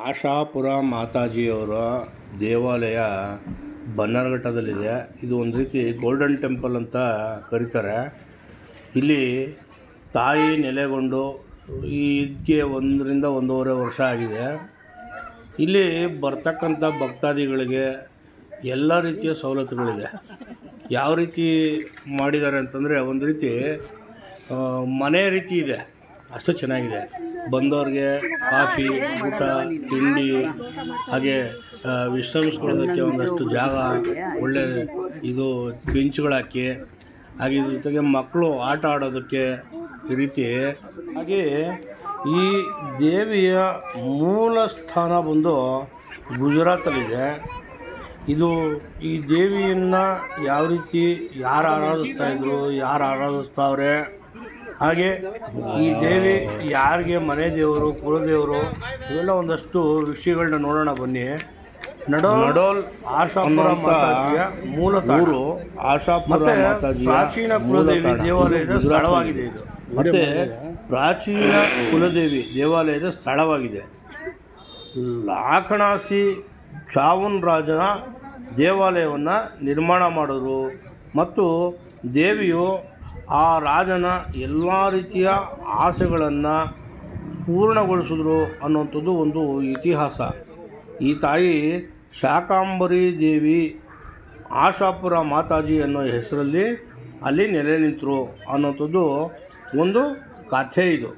ಆಶಾಪುರ ಮಾತಾಜಿಯವರ ದೇವಾಲಯ ಬನ್ನರ್ಘಟ್ಟದಲ್ಲಿದೆ. ಇದು ಒಂದು ರೀತಿ ಗೋಲ್ಡನ್ ಟೆಂಪಲ್ ಅಂತ ಕರೀತಾರೆ. ಇಲ್ಲಿ ತಾಯಿ ನೆಲೆಗೊಂಡು ಇದಕ್ಕೆ 1ರಿಂದ 1.5 ವರ್ಷ ಆಗಿದೆ. ಇಲ್ಲಿ ಬರ್ತಕ್ಕಂಥ ಭಕ್ತಾದಿಗಳಿಗೆ ಎಲ್ಲ ರೀತಿಯ ಸವಲತ್ತುಗಳಿದೆ. ಯಾವ ರೀತಿ ಮಾಡಿದ್ದಾರೆ ಅಂತಂದರೆ ಒಂದು ರೀತಿ ಮನೆ ರೀತಿ ಇದೆ, ಅಷ್ಟು ಚೆನ್ನಾಗಿದೆ. ಬಂದವ್ರಿಗೆ ಕಾಫಿ, ಊಟ, ತಿಂಡಿ, ಹಾಗೆ ವಿಶ್ರಮಿಸ್ಕೊಳ್ಳೋದಕ್ಕೆ ಒಂದಷ್ಟು ಜಾಗ, ಒಳ್ಳೆ ಇದು ಬೆಂಚ್ಗಳು ಹಾಕಿ, ಹಾಗೆ ಇದ್ರ ಜೊತೆಗೆ ಮಕ್ಕಳು ಆಟ ಆಡೋದಕ್ಕೆ ಈ ರೀತಿ. ಹಾಗೆ ಈ ದೇವಿಯ ಮೂಲ ಸ್ಥಾನ ಬಂದು ಗುಜರಾತಲ್ಲಿದೆ. ಇದು ಈ ದೇವಿಯನ್ನು ಯಾವ ರೀತಿ ಯಾರು ಆರಾಧಿಸ್ತಾಯಿದ್ರು, ಯಾರು ಆರಾಧಿಸ್ತಾವ್ರೆ, ಹಾಗೆ ಈ ದೇವಿ ಯಾರಿಗೆ ಮನೆ ದೇವರು, ಕುಲದೇವರು, ಇವೆಲ್ಲ ಒಂದಷ್ಟು ವಿಷಯಗಳನ್ನ ನೋಡೋಣ ಬನ್ನಿ. ನಡೋಲ್ ಆಶಾಪುರ ಮಾತಾಜಿಯ ಮೂಲ ಊರು. ಆಶಾಪುರ ಮಾತಾಜಿಯ ಪ್ರಾಚೀನ ಕುಲದೇವಿ ದೇವಾಲಯದ ಸ್ಥಳವಾಗಿದೆ ಇದು. ಮತ್ತು ಪ್ರಾಚೀನ ಕುಲದೇವಿ ದೇವಾಲಯದ ಸ್ಥಳವಾಗಿದೆ. ಲಾಖಣಾಸಿ ಚಾವುನ್ ರಾಜನ ದೇವಾಲಯವನ್ನು ನಿರ್ಮಾಣ ಮಾಡಿದ್ರು ಮತ್ತು ದೇವಿಯು ಆ ರಾಜನ ಎಲ್ಲ ರೀತಿಯ ಆಸೆಗಳನ್ನು ಪೂರ್ಣಗೊಳಿಸಿದ್ರು ಅನ್ನುವಂಥದ್ದು ಒಂದು ಇತಿಹಾಸ. ಈ ತಾಯಿ ಶಾಕಾಂಬರಿ ದೇವಿ ಆಶಾಪುರ ಮಾತಾಜಿ ಅನ್ನೋ ಹೆಸರಲ್ಲಿ ಅಲ್ಲಿ ನೆಲೆ ನಿಂತರು ಅನ್ನೋಂಥದ್ದು ಒಂದು ಕಥೆ ಇದು.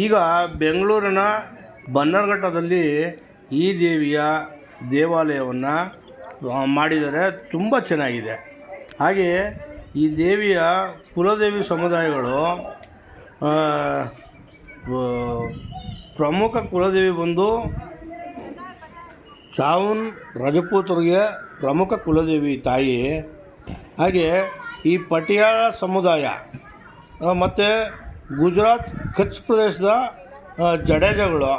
ಈಗ ಬೆಂಗಳೂರಿನ ಬನ್ನರ್ಘಟ್ಟದಲ್ಲಿ ಈ ದೇವಿಯ ದೇವಾಲಯವನ್ನು ಮಾಡಿದರೆ ತುಂಬ ಚೆನ್ನಾಗಿದೆ. ಹಾಗೆ ಈ ದೇವಿಯ ಕುಲದೇವಿ ಸಮುದಾಯಗಳು ಪ್ರಮುಖ ಕುಲದೇವಿ ಬಂದು ಚಾವುನ್ ರಜಪೂತರಿಗೆ ಪ್ರಮುಖ ಕುಲದೇವಿ ತಾಯಿ. ಹಾಗೆ ಈ ಪಟಿಯಾಲ ಸಮುದಾಯ ಮತ್ತು ಗುಜರಾತ್ ಕಚ್ ಪ್ರದೇಶದ ಜಡೇಜಗಳು,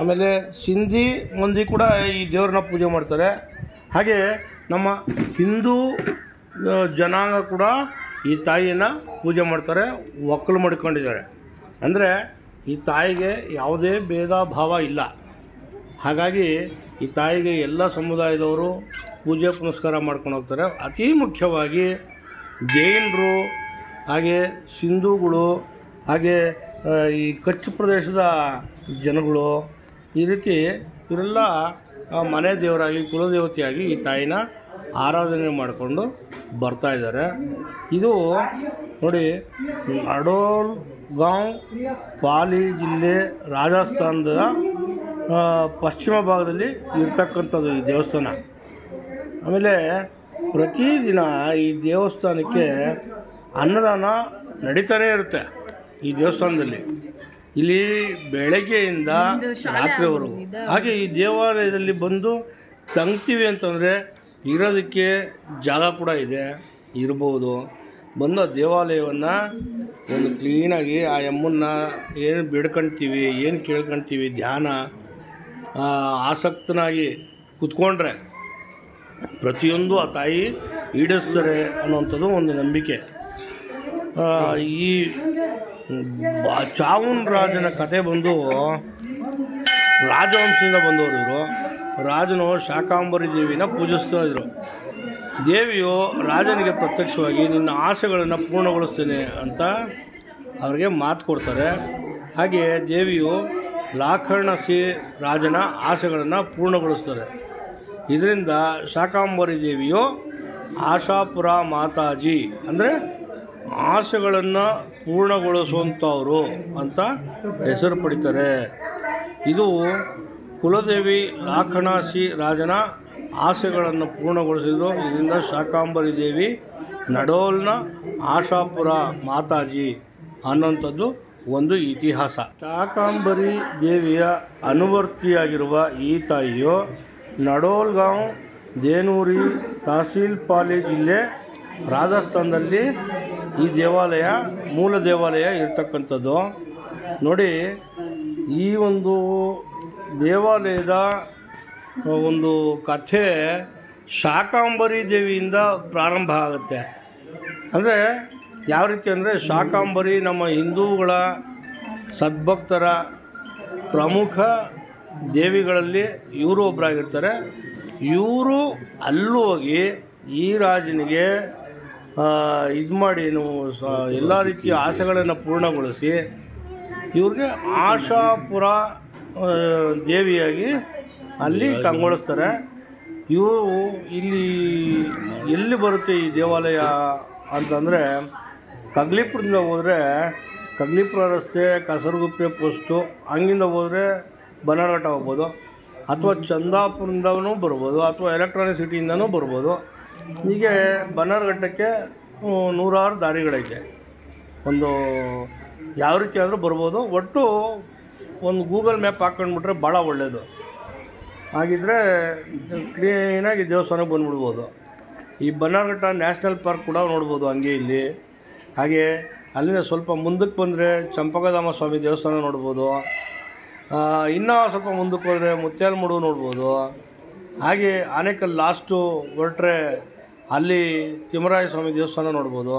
ಆಮೇಲೆ ಸಿಂಧಿ ಮಂದಿ ಕೂಡ ಈ ದೇವ್ರನ್ನ ಪೂಜೆ ಮಾಡ್ತಾರೆ. ಹಾಗೆ ನಮ್ಮ ಹಿಂದೂ ಜನಾಂಗ ಕೂಡ ಈ ತಾಯಿಯನ್ನು ಪೂಜೆ ಮಾಡ್ತಾರೆ, ಒಕ್ಕಲು ಮಾಡ್ಕೊಂಡಿದ್ದಾರೆ. ಅಂದರೆ ಈ ತಾಯಿಗೆ ಯಾವುದೇ ಭೇದ ಭಾವ ಇಲ್ಲ. ಹಾಗಾಗಿ ಈ ತಾಯಿಗೆ ಎಲ್ಲ ಸಮುದಾಯದವರು ಪೂಜೆ ಪುನಸ್ಕಾರ ಮಾಡ್ಕೊಂಡು ಹೋಗ್ತಾರೆ. ಅತಿ ಮುಖ್ಯವಾಗಿ ಜೈನರು, ಹಾಗೆ ಸಿಂಧುಗಳು, ಹಾಗೆ ಈ ಕಚ್ ಪ್ರದೇಶದ ಜನಗಳು, ಈ ರೀತಿ ಇವರೆಲ್ಲ ಮನೆ ದೇವರಾಗಿ ಕುಲದೇವತೆಯಾಗಿ ಈ ತಾಯಿನ ಆರಾಧನೆ ಮಾಡಿಕೊಂಡು ಬರ್ತಾಯಿದ್ದಾರೆ. ಇದು ನೋಡಿ, ನಡೋಲ್ ಗಾಂವ್ ಪಾಲಿ ಜಿಲ್ಲೆ ರಾಜಸ್ಥಾನದ ಪಶ್ಚಿಮ ಭಾಗದಲ್ಲಿ ಇರ್ತಕ್ಕಂಥದ್ದು ಈ ದೇವಸ್ಥಾನ. ಆಮೇಲೆ ಪ್ರತಿದಿನ ಈ ದೇವಸ್ಥಾನಕ್ಕೆ ಅನ್ನದಾನ ನಡೀತಾನೇ ಇರುತ್ತೆ ಈ ದೇವಸ್ಥಾನದಲ್ಲಿ. ಇಲ್ಲಿ ಬೆಳಗ್ಗೆಯಿಂದ ರಾತ್ರಿವರೆಗೂ. ಹಾಗೆ ಈ ದೇವಾಲಯದಲ್ಲಿ ಬಂದು ತಂಗ್ತೀವಿ ಅಂತಂದರೆ ಇರೋದಕ್ಕೆ ಜಾಗ ಕೂಡ ಇದೆ, ಇರ್ಬೋದು. ಬಂದು ದೇವಾಲಯವನ್ನು ಒಂದು ಕ್ಲೀನಾಗಿ ಆ ಅಮ್ಮನ್ನ ಏನು ಬೇಡ್ಕೊಳ್ತೀವಿ, ಏನು ಕೇಳ್ಕೊಳ್ತೀವಿ, ಧ್ಯಾನ ಆಸಕ್ತನಾಗಿ ಕೂತ್ಕೊಂಡ್ರೆ ಪ್ರತಿಯೊಂದು ಆ ತಾಯಿ ಈಡೇರಿಸ್ತಾರೆ ಅನ್ನುವಂಥದ್ದು ಒಂದು ನಂಬಿಕೆ. ಈ ಚಾವುನ್ ರಾಜನ ಕತೆ ಬಂದು ರಾಜವಂಶದಿಂದ ಬಂದವರು ಇವರು. ರಾಜನು ಶಾಕಾಂಬರಿ ದೇವಿನ ಪೂಜಿಸ್ತಾ ಇದ್ರು. ದೇವಿಯು ರಾಜನಿಗೆ ಪ್ರತ್ಯಕ್ಷವಾಗಿ ನಿನ್ನ ಆಸೆಗಳನ್ನು ಪೂರ್ಣಗೊಳಿಸ್ತೇನೆ ಅಂತ ಅವ್ರಿಗೆ ಮಾತು ಕೊಡ್ತಾರೆ. ಹಾಗೆ ದೇವಿಯು ಲಾಖಣಸಿ ರಾಜನ ಆಸೆಗಳನ್ನು ಪೂರ್ಣಗೊಳಿಸ್ತಾರೆ. ಇದರಿಂದ ಶಾಕಾಂಬರಿ ದೇವಿಯು ಆಶಾಪುರ ಮಾತಾಜಿ ಅಂದರೆ ಆಸೆಗಳನ್ನು ಪೂರ್ಣಗೊಳಿಸುವಂಥವರು ಅಂತ ಹೆಸರು ಪಡಿತಾರೆ. ಇದು ಕುಲದೇವಿ ಲಾಖಣಾಸಿ ರಾಜನ ಆಸೆಗಳನ್ನು ಪೂರ್ಣಗೊಳಿಸಿದರು. ಇದರಿಂದ ಶಾಕಾಂಬರಿ ದೇವಿ ನಡೋಲ್ನ ಆಶಾಪುರ ಮಾತಾಜಿ ಅನ್ನೋಂಥದ್ದು ಒಂದು ಇತಿಹಾಸ. ಶಾಕಾಂಬರಿ ದೇವಿಯ ಅನುವರ್ತಿಯಾಗಿರುವ ಈ ತಾಯಿಯು ನಡೋಲ್ಗಾಂವ್ ದೇನೂರಿ ತಹಸೀಲ್ ಪಾಲಿ ಜಿಲ್ಲೆ ರಾಜಸ್ಥಾನದಲ್ಲಿ ಈ ದೇವಾಲಯ ಮೂಲ ದೇವಾಲಯ ಇರ್ತಕ್ಕಂಥದ್ದು. ನೋಡಿ, ಈ ಒಂದು ದೇವಾಲಯದ ಒಂದು ಕಥೆ ಶಾಕಾಂಬರಿ ದೇವಿಯಿಂದ ಪ್ರಾರಂಭ ಆಗುತ್ತೆ. ಅಂದರೆ ಯಾವ ರೀತಿ ಅಂದರೆ, ಶಾಕಾಂಬರಿ ನಮ್ಮ ಹಿಂದೂಗಳ ಸದ್ಭಕ್ತರ ಪ್ರಮುಖ ದೇವಿಗಳಲ್ಲಿ ಇವರು ಒಬ್ಬರಾಗಿರ್ತಾರೆ. ಇವರು ಅಲ್ಲೂ ಹೋಗಿ ಈ ರಾಜನಿಗೆ ಇದು ಮಾಡಿ ಎಲ್ಲ ರೀತಿಯ ಆಸೆಗಳನ್ನು ಪೂರ್ಣಗೊಳಿಸಿ ಇವ್ರಿಗೆ ಆಶಾಪುರ ದೇವಿಯಾಗಿ ಅಲ್ಲಿ ಕಂಗೊಳಿಸ್ತಾರೆ. ಇವರು ಇಲ್ಲಿ ಎಲ್ಲಿ ಬರುತ್ತೆ ಈ ದೇವಾಲಯ ಅಂತಂದರೆ, ಕಗ್ಲಿಪುರದಿಂದ ಹೋದರೆ ಕಗ್ಲಿಪುರ ರಸ್ತೆ, ಕಸರಗುಪ್ಪೆ ಪೋಸ್ಟು, ಹಂಗಿಂದ ಹೋದರೆ ಬನ್ನರಘಟ್ಟ ಹೋಗ್ಬೋದು, ಅಥವಾ ಚಂದಾಪುರದಿಂದನೂ ಬರ್ಬೋದು, ಅಥವಾ ಎಲೆಕ್ಟ್ರಾನಿಕ್ ಸಿಟಿಯಿಂದನೂ ಬರ್ಬೋದು. ಹೀಗೆ ಬನ್ನರಘಟ್ಟಕ್ಕೆ ನೂರಾರು ದಾರಿಗಳೈತೆ. ಒಂದು ಯಾವ ರೀತಿ ಆದರೂ ಬರ್ಬೋದು. ಒಟ್ಟು ಒಂದು ಗೂಗಲ್ ಮ್ಯಾಪ್ ಹಾಕ್ಕೊಂಡ್ಬಿಟ್ರೆ ಭಾಳ ಒಳ್ಳೆಯದು. ಹಾಗಿದ್ರೆ ಕ್ಲೀನಾಗಿ ದೇವಸ್ಥಾನಕ್ಕೆ ಬಂದುಬಿಡ್ಬೋದು. ಈ ಬನ್ನರಘಟ್ಟ ನ್ಯಾಷನಲ್ ಪಾರ್ಕ್ ಕೂಡ ನೋಡ್ಬೋದು ಹಂಗೆ ಇಲ್ಲಿ. ಹಾಗೆ ಅಲ್ಲಿಂದ ಸ್ವಲ್ಪ ಮುಂದಕ್ಕೆ ಬಂದರೆ ಚಂಪಕಧಾಮ ಸ್ವಾಮಿ ದೇವಸ್ಥಾನ ನೋಡ್ಬೋದು. ಇನ್ನೂ ಸ್ವಲ್ಪ ಮುಂದಕ್ಕೆ ಹೋದರೆ ಮುತ್ಯಾಲಮುಡು ನೋಡ್ಬೋದು. ಹಾಗೆ ಆನೇಕಲ್ ಲಾಸ್ಟು ಹೊರಟ್ರೆ ಅಲ್ಲಿ ತಿಮ್ಮರಾಯ ಸ್ವಾಮಿ ದೇವಸ್ಥಾನ ನೋಡ್ಬೋದು.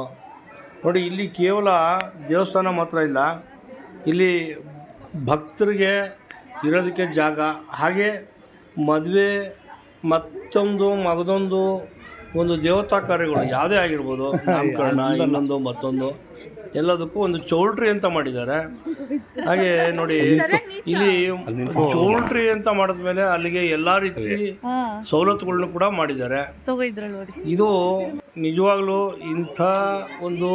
ನೋಡಿ, ಇಲ್ಲಿ ಕೇವಲ ದೇವಸ್ಥಾನ ಮಾತ್ರ ಇಲ್ಲ, ಇಲ್ಲಿ ಭಕ್ತರಿಗೆ ಇರೋದಕ್ಕೆ ಜಾಗ, ಹಾಗೆ ಮದುವೆ, ಮತ್ತೊಂದು ಮಗದೊಂದು ಒಂದು ದೇವತಾ ಕಾರ್ಯಗಳು ಯಾವುದೇ ಆಗಿರ್ಬೋದು, ನಾಮಕರಣ, ಇನ್ನೊಂದು ಮತ್ತೊಂದು, ಎಲ್ಲದಕ್ಕೂ ಒಂದು ಚೌಲ್ಟ್ರಿ ಅಂತ ಮಾಡಿದ್ದಾರೆ. ಹಾಗೆ ನೋಡಿ, ಇಲ್ಲಿ ಚೌಲ್ಟ್ರಿ ಅಂತ ಮಾಡಿದ್ಮೇಲೆ ಅಲ್ಲಿಗೆ ಎಲ್ಲ ರೀತಿ ಸವಲತ್ತುಗಳನ್ನ ಕೂಡ ಮಾಡಿದ್ದಾರೆ. ಇದು ನಿಜವಾಗ್ಲೂ ಇಂಥ ಒಂದು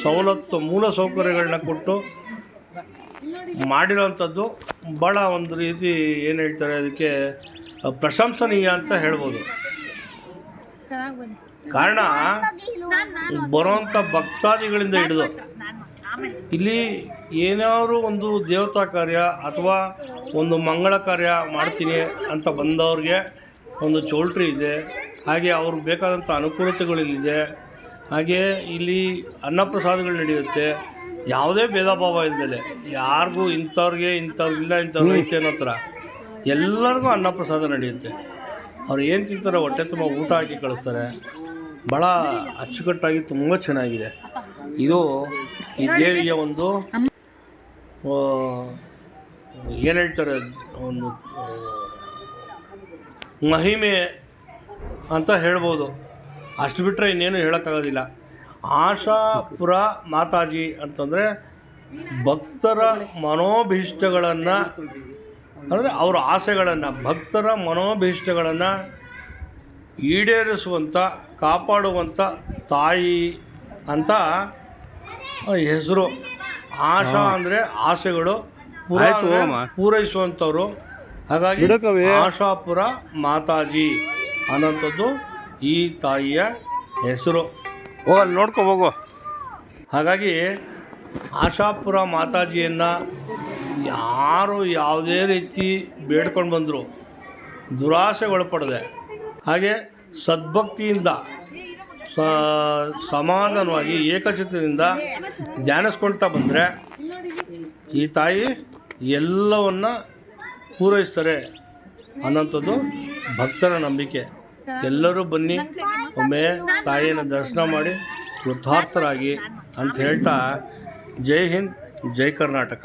ಸವಲತ್ತು, ಮೂಲ ಸೌಕರ್ಯಗಳನ್ನ ಕೊಟ್ಟು ಮಾಡಿರೋವಂಥದ್ದು ಭಾಳ ಒಂದು ರೀತಿ ಏನು ಹೇಳ್ತಾರೆ ಅದಕ್ಕೆ ಪ್ರಶಂಸನೀಯ ಅಂತ ಹೇಳ್ಬೋದು. ಕಾರಣ ಬರೋವಂಥ ಭಕ್ತಾದಿಗಳಿಂದ ಹಿಡಿದು ಇಲ್ಲಿ ಏನಾದರೂ ಒಂದು ದೇವತಾ ಕಾರ್ಯ ಅಥವಾ ಒಂದು ಮಂಗಳ ಕಾರ್ಯ ಮಾಡ್ತೀನಿ ಅಂತ ಬಂದವ್ರಿಗೆ ಒಂದು ಚೌಲ್ಟ್ರಿ ಇದೆ. ಹಾಗೆ ಅವ್ರಿಗೆ ಬೇಕಾದಂಥ ಅನುಕೂಲತೆಗಳಿದೆ. ಹಾಗೆ ಇಲ್ಲಿ ಅನ್ನಪ್ರಸಾದಗಳು ನಡೆಯುತ್ತೆ. ಯಾವುದೇ ಭೇದ ಭಾವ ಇಲ್ಲದೆ ಯಾರಿಗೂ ಇಂಥವ್ರಿಗೆ ಇಂಥವ್ರಿಗಿಲ್ಲ, ಇಂಥವ್ರು ಐತೆ ಅನ್ನೋ ಥರ ಎಲ್ಲರಿಗೂ ಅನ್ನಪ್ರಸಾದ ನಡೆಯುತ್ತೆ. ಅವ್ರು ಏನು ತಿಂತಾರೆ ಹೊಟ್ಟೆ ತುಂಬ ಊಟ ಹಾಕಿ ಕಳಿಸ್ತಾರೆ. ಭಾಳ ಅಚ್ಚುಕಟ್ಟಾಗಿ ತುಂಬ ಚೆನ್ನಾಗಿದೆ. ಇದು ಈ ದೇವಿಯ ಒಂದು ಏನು ಹೇಳ್ತಾರೆ ಒಂದು ಮಹಿಮೆ ಅಂತ ಹೇಳ್ಬೋದು. ಅಷ್ಟು ಬಿಟ್ಟರೆ ಇನ್ನೇನು ಹೇಳೋಕ್ಕಾಗೋದಿಲ್ಲ. ಆಶಾಪುರ ಮಾತಾಜಿ ಅಂತಂದರೆ ಭಕ್ತರ ಮನೋಭೀಷ್ಟಗಳನ್ನು, ಅಂದರೆ ಅವರ ಆಸೆಗಳನ್ನು, ಭಕ್ತರ ಮನೋಭೀಷ್ಟಗಳನ್ನು ಈಡೇರಿಸುವಂಥ, ಕಾಪಾಡುವಂಥ ತಾಯಿ ಅಂತ ಹೆಸರು. ಆಶಾ ಅಂದರೆ ಆಸೆಗಳು ಪೂರೈಸುವಂಥವ್ರು. ಹಾಗಾಗಿ ಆಶಾಪುರ ಮಾತಾಜಿ ಅನ್ನೋಂಥದ್ದು ಈ ತಾಯಿಯ ಹೆಸರು. ಅಲ್ಲಿ ನೋಡ್ಕೊ ಹೋಗು. ಹಾಗಾಗಿ ಆಶಾಪುರ ಮಾತಾಜಿಯನ್ನು ಯಾರು ಯಾವುದೇ ರೀತಿ ಬೇಡ್ಕೊಂಡು ಬಂದರು ದುರಾಸೆಗೊಳಪಡದೆ, ಹಾಗೆ ಸದ್ಭಕ್ತಿಯಿಂದ ಸಮಾಧಾನವಾಗಿ ಏಕಚಿತ್ತದಿಂದ ಧ್ಯಾನಿಸ್ಕೊಳ್ತಾ ಬಂದರೆ ಈ ತಾಯಿ ಎಲ್ಲವನ್ನ ಪೂರೈಸ್ತಾರೆ ಅನ್ನೋಂಥದ್ದು ಭಕ್ತರ ನಂಬಿಕೆ. ಎಲ್ಲರೂ ಬನ್ನಿ, ಒಮ್ಮೆ ತಾಯಿಯನ್ನು ದರ್ಶನ ಮಾಡಿ ಕೃತಾರ್ಥರಾಗಿ ಅಂತ ಹೇಳ್ತಾ, ಜೈ ಹಿಂದ್, ಜೈ ಕರ್ನಾಟಕ.